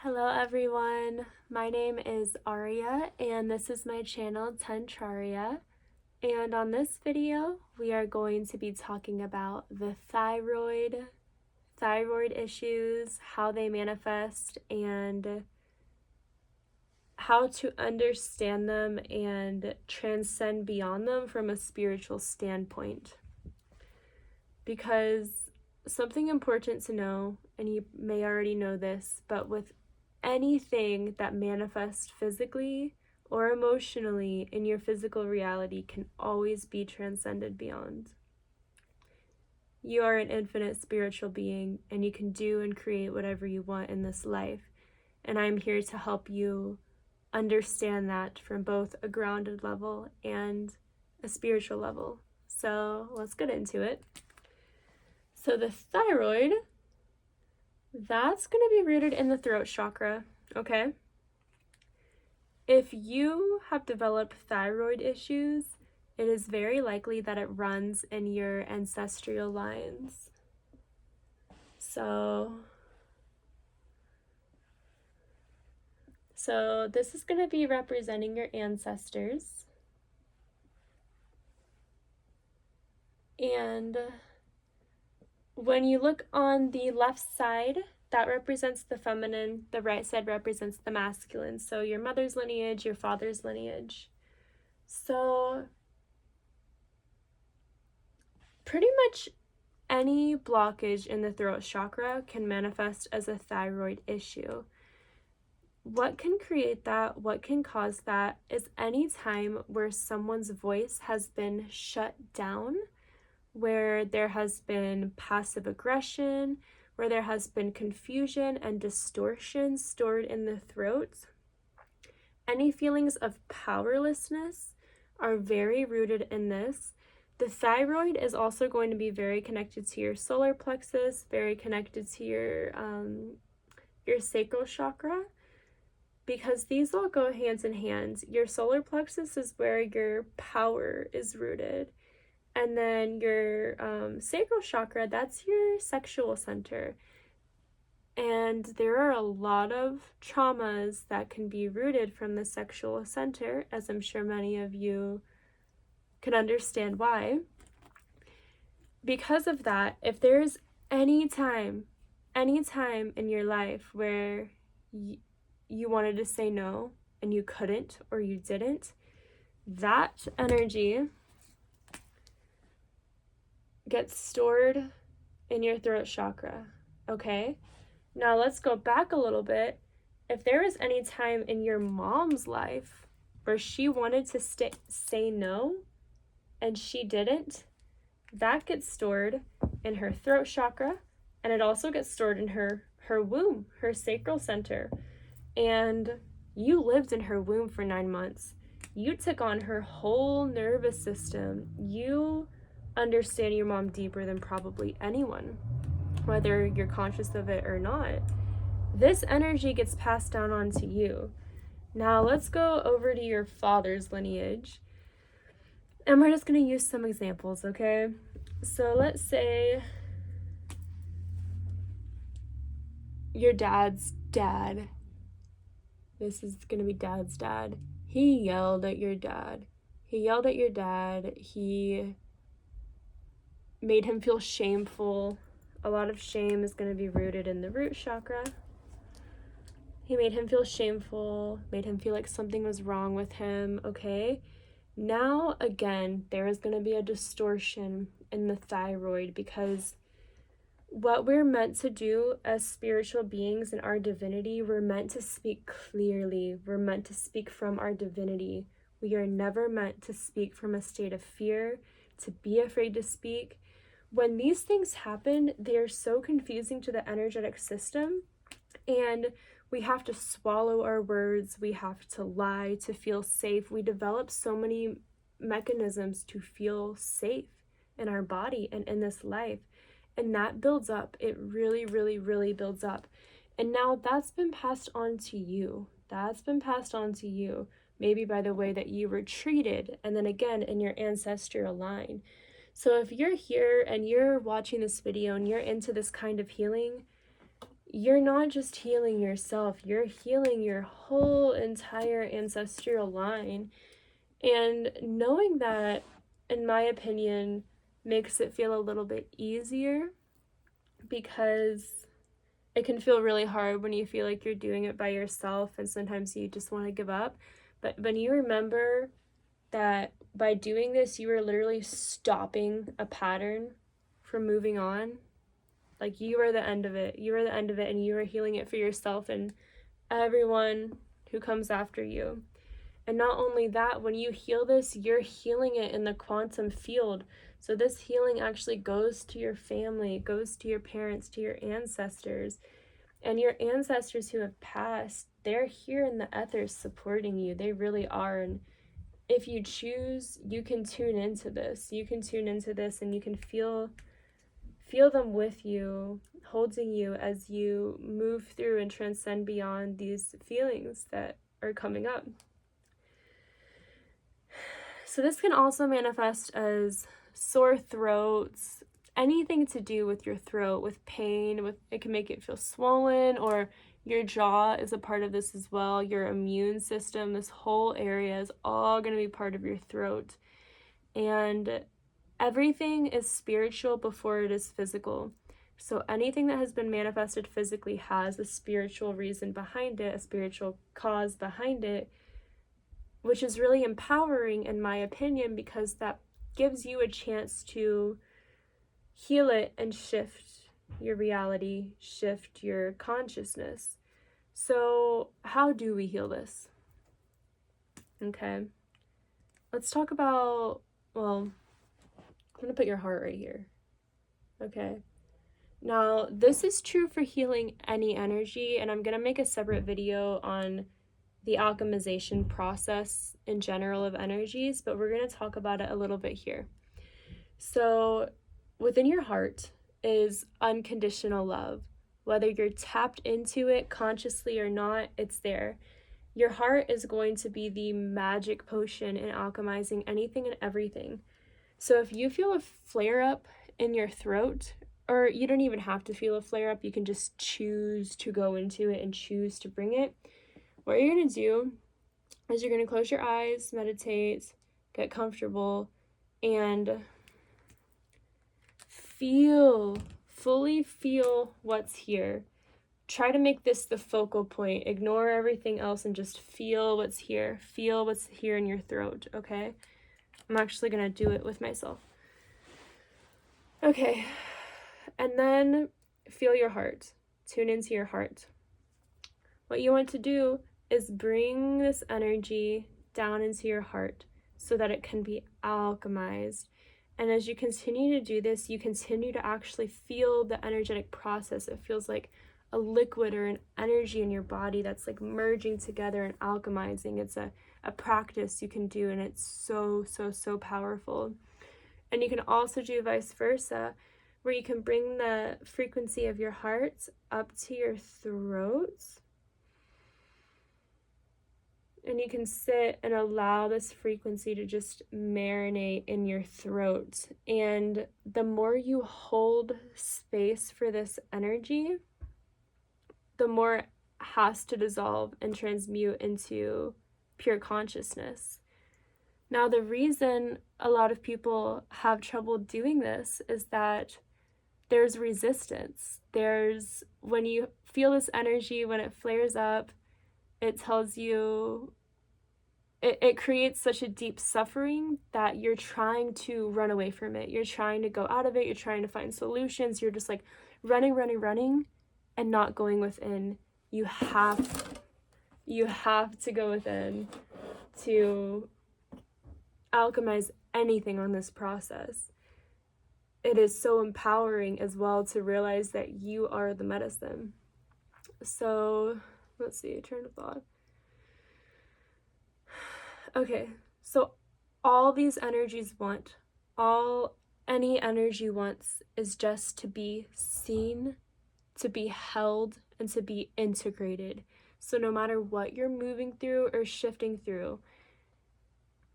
Hello everyone, my name is Aria and this is my channel Tentraria, and on this video we are going to be talking about the thyroid issues, how they manifest, and how to understand them and transcend beyond them from a spiritual standpoint. Because something important to know, and you may already know this, but with anything that manifests physically or emotionally in your physical reality can always be transcended beyond. You are an infinite spiritual being, and you can do and create whatever you want in this life. And I'm here to help you understand that from both a grounded level and a spiritual level. So let's get into it. So the thyroid, that's going to be rooted in the throat chakra, okay? If you have developed thyroid issues, it is very likely that it runs in your ancestral lines. So this is going to be representing your ancestors. And when you look on the left side, that represents the feminine, the right side represents the masculine. So your mother's lineage, your father's lineage. So pretty much any blockage in the throat chakra can manifest as a thyroid issue. What can create that, what can cause that, is any time where someone's voice has been shut down, where there has been passive aggression, where there has been confusion and distortion stored in the throat. Any feelings of powerlessness are very rooted in this. The thyroid is also going to be very connected to your solar plexus, very connected to your sacral chakra, because these all go hands in hand. Your solar plexus is where your power is rooted. And then your sacral chakra, that's your sexual center. And there are a lot of traumas that can be rooted from the sexual center, as I'm sure many of you can understand why. Because of that, if there's any time in your life where you wanted to say no and you couldn't or you didn't, that energy gets stored in your throat chakra, okay? Now let's go back a little bit. If there was any time in your mom's life where she wanted to say no and she didn't, that gets stored in her throat chakra, and it also gets stored in her womb, her sacral center. And you lived in her womb for 9 months. You took on her whole nervous system. You understand your mom deeper than probably anyone, whether you're conscious of it or not. This energy gets passed down onto you. Now let's go over to your father's lineage, and we're just going to use some examples, okay? So let's say your dad's dad. This is going to be dad's dad. He yelled at your dad. He made him feel shameful. A lot of shame is going to be rooted in the root chakra. He made him feel shameful, made him feel like something was wrong with him, okay? Now, again, there is going to be a distortion in the thyroid, because what we're meant to do as spiritual beings in our divinity, we're meant to speak clearly. We're meant to speak from our divinity. We are never meant to speak from a state of fear, to be afraid to speak. When these things happen, they are so confusing to the energetic system, and we have to swallow our words. We have to lie to feel safe. We develop so many mechanisms to feel safe in our body and in this life. And that builds up. It really, really, really builds up. And now that's been passed on to you. Maybe by the way that you were treated, and then again in your ancestral line. So if you're here and you're watching this video and you're into this kind of healing, you're not just healing yourself, you're healing your whole entire ancestral line. And knowing that, in my opinion, makes it feel a little bit easier, because it can feel really hard when you feel like you're doing it by yourself and sometimes you just want to give up. But when you remember that by doing this, you are literally stopping a pattern from moving on, like you are the end of it. You are the end of it, and you are healing it for yourself and everyone who comes after you. And not only that, when you heal this, you're healing it in the quantum field. So this healing actually goes to your family, goes to your parents, to your ancestors. And your ancestors who have passed, they're here in the ethers supporting you. They really are. And if you choose, you can tune into this. You can tune into this and you can feel them with you, holding you as you move through and transcend beyond these feelings that are coming up. So this can also manifest as sore throats, anything to do with your throat, with pain, it can make it feel swollen, or your jaw is a part of this as well, your immune system, this whole area is all going to be part of your throat. And everything is spiritual before it is physical. So anything that has been manifested physically has a spiritual reason behind it, a spiritual cause behind it, which is really empowering in my opinion, because that gives you a chance to heal it and shift your reality, shift your consciousness. So how do we heal this? Okay, let's talk about, well, I'm going to put your heart right here. Okay. Now, this is true for healing any energy, and I'm going to make a separate video on the alchemization process in general of energies, but we're going to talk about it a little bit here. So, within your heart is unconditional love. Whether you're tapped into it consciously or not, it's there. Your heart is going to be the magic potion in alchemizing anything and everything. So if you feel a flare-up in your throat, or you don't even have to feel a flare-up, you can just choose to go into it and choose to bring it. What you're going to do is you're going to close your eyes, meditate, get comfortable, and fully feel what's here. Try to make this the focal point. Ignore everything else and just feel what's here. Feel what's here in your throat, okay? I'm actually going to do it with myself. Okay, and then feel your heart. Tune into your heart. What you want to do is bring this energy down into your heart so that it can be alchemized. And as you continue to do this, you continue to actually feel the energetic process. It feels like a liquid or an energy in your body that's like merging together and alchemizing. It's a practice you can do, and it's so powerful. And you can also do vice versa, where you can bring the frequency of your heart up to your throat. And you can sit and allow this frequency to just marinate in your throat. And the more you hold space for this energy, the more it has to dissolve and transmute into pure consciousness. Now, the reason a lot of people have trouble doing this is that there's resistance. When you feel this energy, when it flares up, it tells you, it creates such a deep suffering that you're trying to run away from it. You're trying to go out of it. You're trying to find solutions. You're just like running and not going within. You have to go within to alchemize anything on this process. It is so empowering as well to realize that you are the medicine. So let's see, train of thought. Okay, so all these energies any energy wants is just to be seen, to be held, and to be integrated. So no matter what you're moving through or shifting through,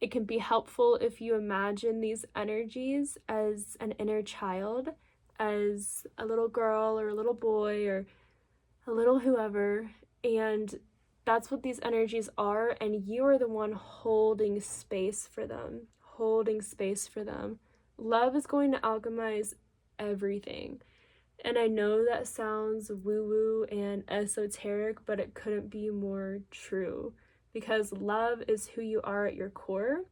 it can be helpful if you imagine these energies as an inner child, as a little girl or a little boy, or a little whoever, and that's what these energies are, and you are the one holding space for them, holding space for them. Love is going to alchemize everything. And I know that sounds woo-woo and esoteric, but it couldn't be more true, because love is who you are at your core.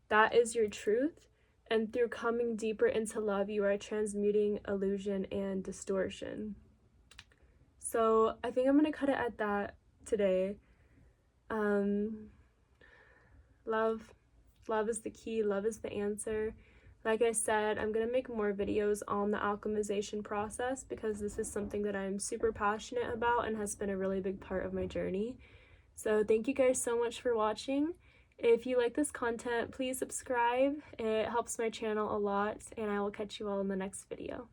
That is your truth. And through coming deeper into love, you are transmuting illusion and distortion. So I think I'm going to cut it at that today. Love is the key. Love is the answer. Like I said, I'm going to make more videos on the alchemization process, because this is something that I'm super passionate about and has been a really big part of my journey. So thank you guys so much for watching. If you like this content, please subscribe. It helps my channel a lot, and I will catch you all in the next video.